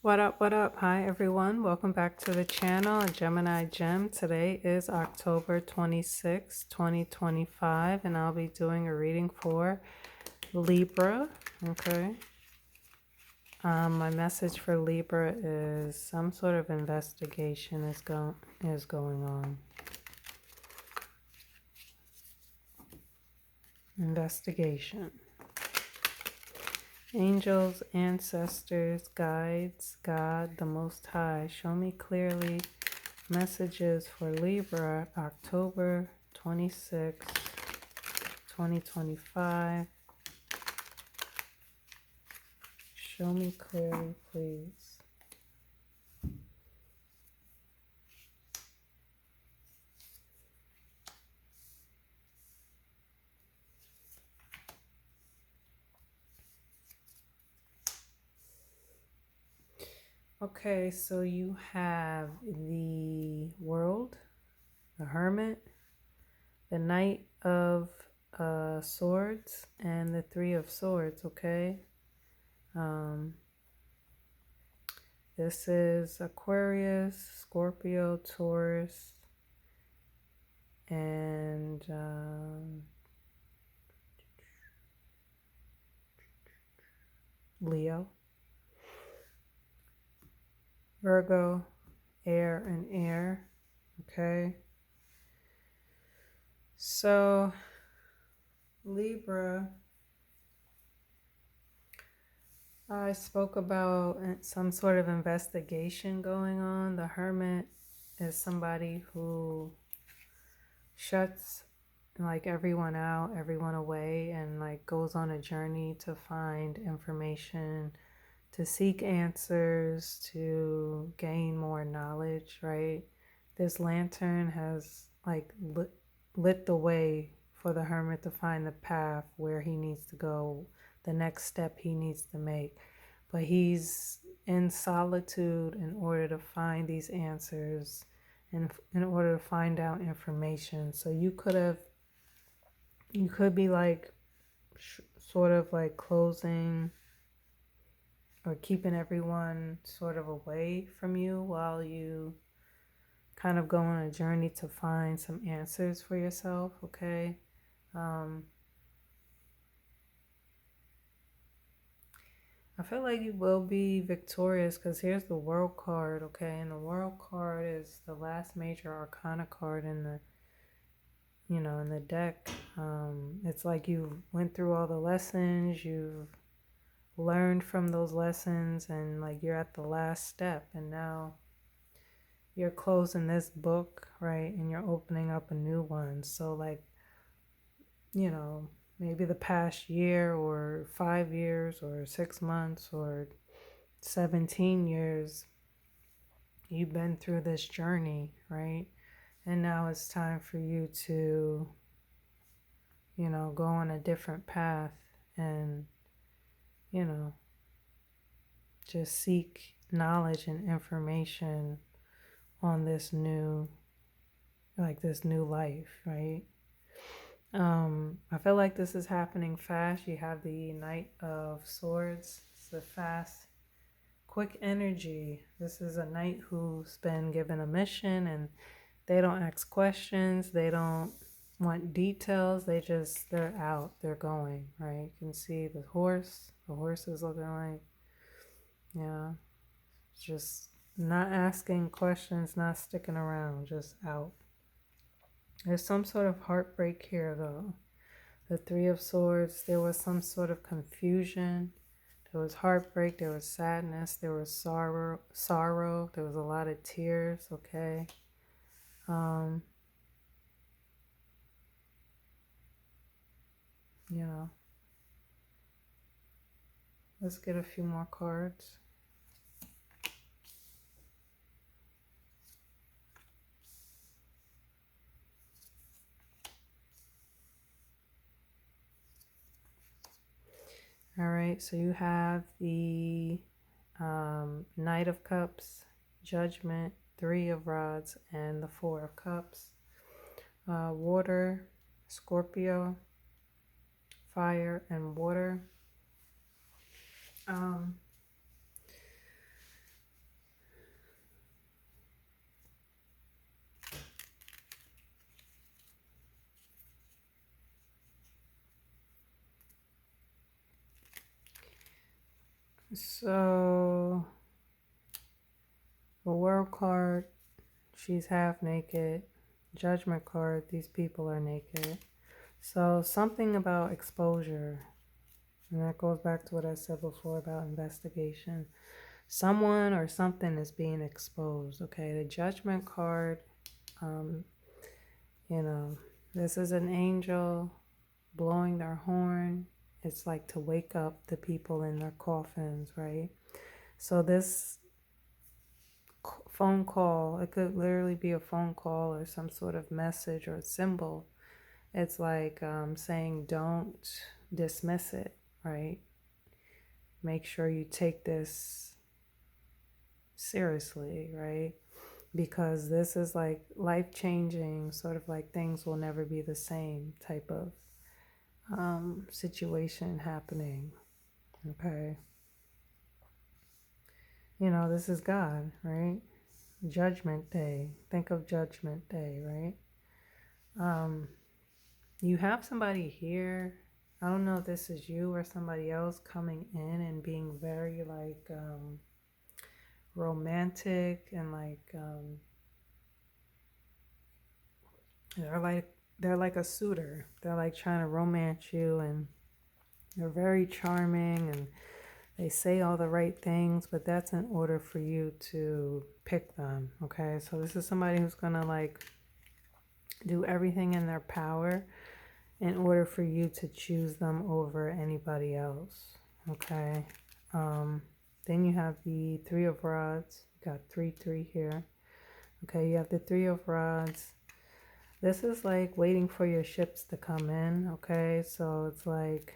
What up, what up? Hi, everyone. Welcome back to the channel, Gemini Gem. Today is October 26, 2025, and I'll be doing a reading for Libra. Okay. My message for Libra is some sort of investigation is going on. Investigation. Angels, ancestors, guides, God, the Most High, show me clearly messages for Libra, October 26, 2025. Show me clearly, please. Okay, so you have the World, the Hermit, the Knight of Swords, and the Three of Swords, okay? This is Aquarius, Scorpio, Taurus, and Leo, Virgo, air and air. Okay. So Libra, I spoke about some sort of investigation going on. The Hermit is somebody who shuts like everyone out, everyone away, and like goes on a journey to find information, to seek answers, to gain more knowledge, right? This lantern has like lit the way for the Hermit to find the path where he needs to go, the next step he needs to make. But he's in solitude in order to find these answers and in order to find out information. So you could be like sort of like closing or keeping everyone sort of away from you while you kind of go on a journey to find some answers for yourself, okay? I feel like you will be victorious because here's the World card, okay? And the World card is the last major arcana card in the, in the deck. It's like you went through all the lessons, you've learned from those lessons, and like you're at the last step, and now you're closing this book, right? And you're opening up a new one. So like, maybe the past year or 5 years or 6 months or 17 years, you've been through this journey, right? And now it's time for you to, go on a different path and, just seek knowledge and information on this new life, right? I feel like this is happening fast. You have the Knight of Swords. It's a fast, quick energy. This is a knight who's been given a mission and they don't ask questions. They don't want details. They're out. They're going, right? You can see the horse. The horse is looking like, just not asking questions, not sticking around, just out. There's some sort of heartbreak here, though. The Three of Swords, there was some sort of confusion. There was heartbreak, there was sadness, there was sorrow. There was a lot of tears, okay? Let's get a few more cards. All right, so you have the Knight of Cups, Judgment, Three of Rods, and the Four of Cups. Water, Scorpio, fire, and water. So the world card, she's half naked. Judgment card, these people are naked. So something about exposure, and that goes back to what I said before about investigation. Someone or something is being exposed. Okay, the judgment card, um, you know, this is an angel blowing their horn. It's like to wake up the people in their coffins, right? So this phone call, it could literally be a phone call or some sort of message or symbol. It's like saying don't dismiss it, right? Make sure you take this seriously, right? Because this is like life changing, sort of like things will never be the same type of situation happening, okay? You know, this is God, right? Judgment Day. Think of Judgment Day, right? You have somebody here. I don't know if this is you or somebody else coming in and being very like romantic and like they're like a suitor. They're like trying to romance you, and they're very charming and they say all the right things, but that's in order for you to pick them, okay? So this is somebody who's gonna like do everything in their power in order for you to choose them over anybody else, okay? Then you have the Three of Rods. You got 3 3 here. Okay, you have the Three of Rods. This is like waiting for your ships to come in, okay? So it's like,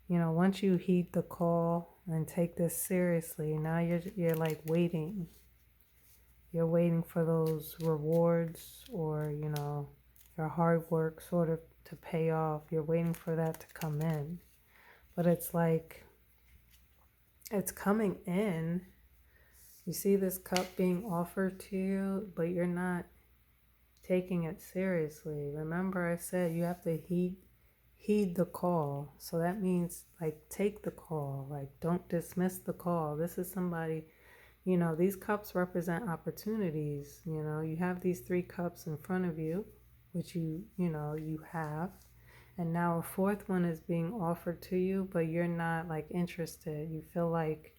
you know, once you heed the call and take this seriously, now you're like waiting. You're waiting for those rewards, or, you know, your hard work sort of to pay off. You're waiting for that to come in. But it's like it's coming in. You see this cup being offered to you, but you're not taking it seriously. Remember I said you have to heed the call. So that means like take the call. Like don't dismiss the call. This is somebody, you know, these cups represent opportunities. You know, you have these 3 cups in front of you, which you know, you have. And now a fourth one is being offered to you, but you're not like interested. You feel like,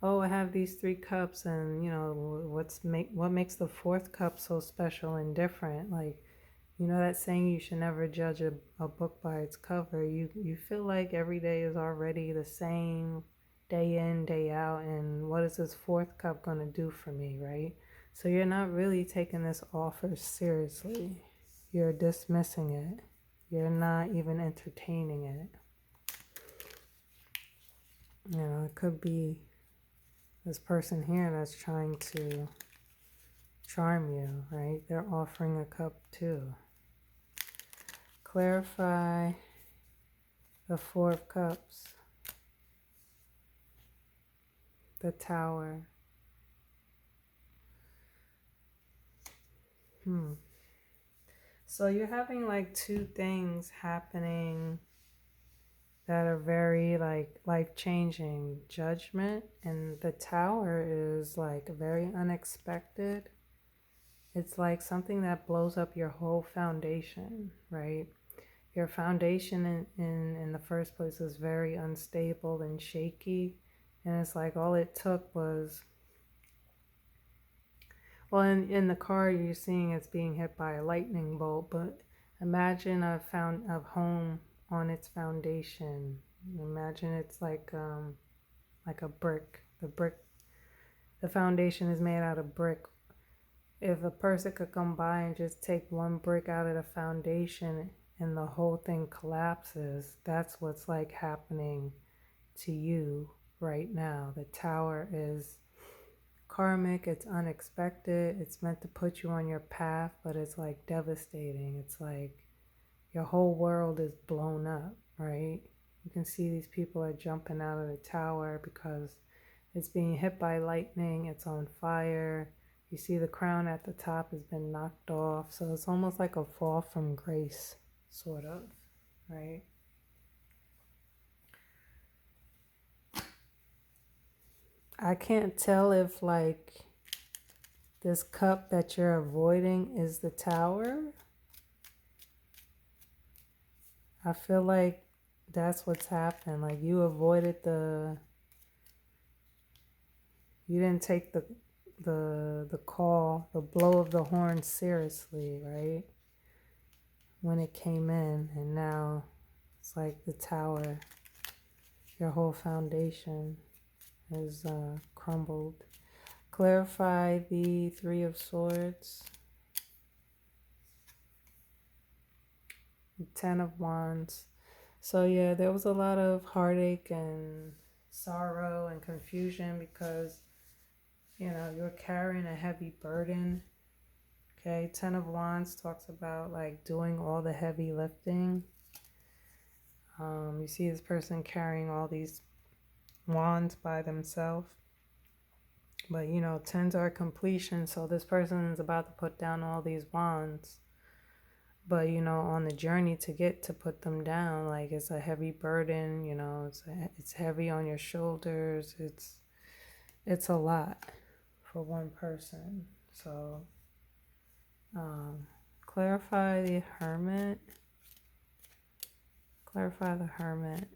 oh, I have these 3 cups, and you know, what makes the fourth cup so special and different? Like, you know that saying, you should never judge a book by its cover. You feel like every day is already the same, day in, day out, and what is this fourth cup going to do for me, right? So you're not really taking this offer seriously. You're dismissing it. You're not even entertaining it. You know, it could be this person here that's trying to charm you, right? They're offering a cup too. Clarify the 4 of Cups, the Tower. So you're having like 2 things happening that are very like life-changing. Judgment, and the Tower is like very unexpected. It's like something that blows up your whole foundation, right? Your foundation in the first place is very unstable and shaky. And it's like all it took was, well, in the card you're seeing it's being hit by a lightning bolt, but imagine a home on its foundation. Imagine it's like a brick. The foundation is made out of brick. If a person could come by and just take one brick out of the foundation and the whole thing collapses, that's what's like happening to you right now. The Tower is karmic, it's unexpected, it's meant to put you on your path, but it's like devastating. It's like your whole world is blown up, right? You can see these people are jumping out of the tower because it's being hit by lightning, it's on fire. You see the crown at the top has been knocked off, so it's almost like a fall from grace, sort of, right? I can't tell if like this cup that you're avoiding is the Tower. I feel like that's what's happened. Like you avoided you didn't take the call, the blow of the horn seriously, right? When it came in, and now it's like the Tower. Your whole foundation has crumbled. Clarify the Three of Swords, the Ten of Wands. So yeah, there was a lot of heartache and sorrow and confusion because, you're carrying a heavy burden. Okay, Ten of Wands talks about like doing all the heavy lifting. You see this person carrying all these wands by themselves. But tens are completion, so this person is about to put down all these wands. But on the journey to get to put them down, like it's a heavy burden. It's heavy on your shoulders. It's a lot for one person. So clarify the Hermit. Clarify the Hermit.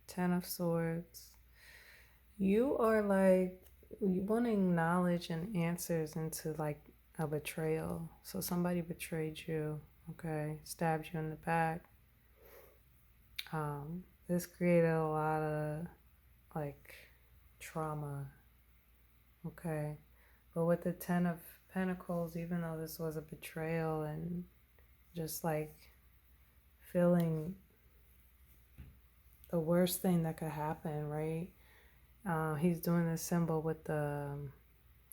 Ten of Swords. You are like wanting knowledge and answers into like a betrayal. So somebody betrayed you, okay, stabbed you in the back. This created a lot of like trauma, okay. But with the Ten of Pentacles, even though this was a betrayal and just like feeling the worst thing that could happen, right? He's doing this symbol with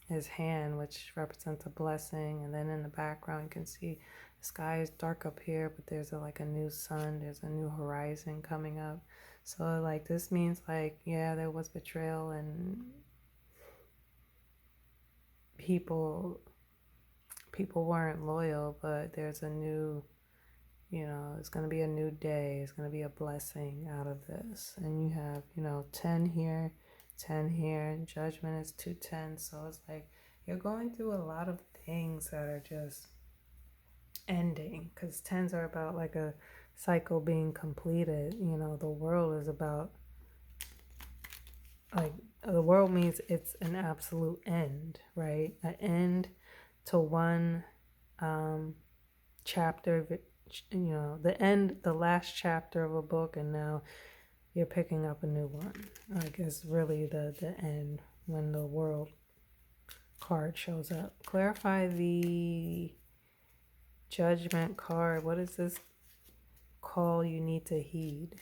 his hand, which represents a blessing, and then in the background you can see the sky is dark up here, but there's like a new sun, there's a new horizon coming up. So like this means like, yeah, there was betrayal and people weren't loyal, but there's a new, it's going to be a new day. It's going to be a blessing out of this. And you have 10 here, 10 here, and judgment is 2 10. So it's like you're going through a lot of things that are just ending, because tens are about like a cycle being completed. The world is about like, the world means it's an absolute end, right? An end to one chapter of it, the last chapter of a book, and now you're picking up a new one. Like it's really the end when the world card shows up. Clarify the Judgment card. What is this call you need to heed?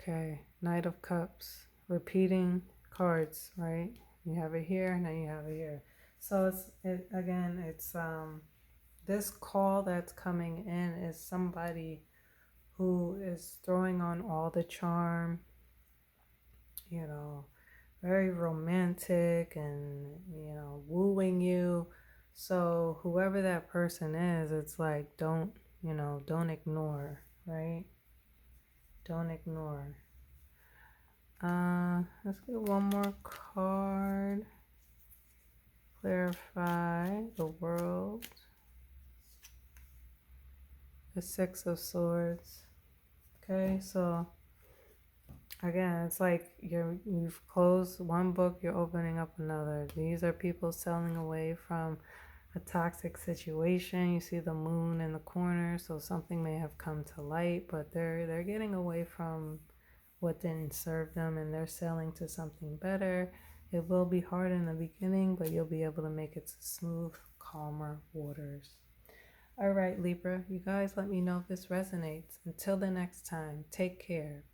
Okay, Knight of Cups. Repeating cards, right? You have it here, and then you have it here. So it's this call that's coming in is somebody who is throwing on all the charm, very romantic and, wooing you. So whoever that person is, it's like, don't ignore, right? Don't ignore. Let's get one more card. Clarify the World. The Six of Swords. Okay, so again, it's like you've closed one book, you're opening up another. These are people selling away from a toxic situation. You see the moon in the corner, so something may have come to light, but they're getting away from what didn't serve them, and they're selling to something better. It will be hard in the beginning, but you'll be able to make it to smooth, calmer waters. All right, Libra, you guys let me know if this resonates. Until the next time, take care.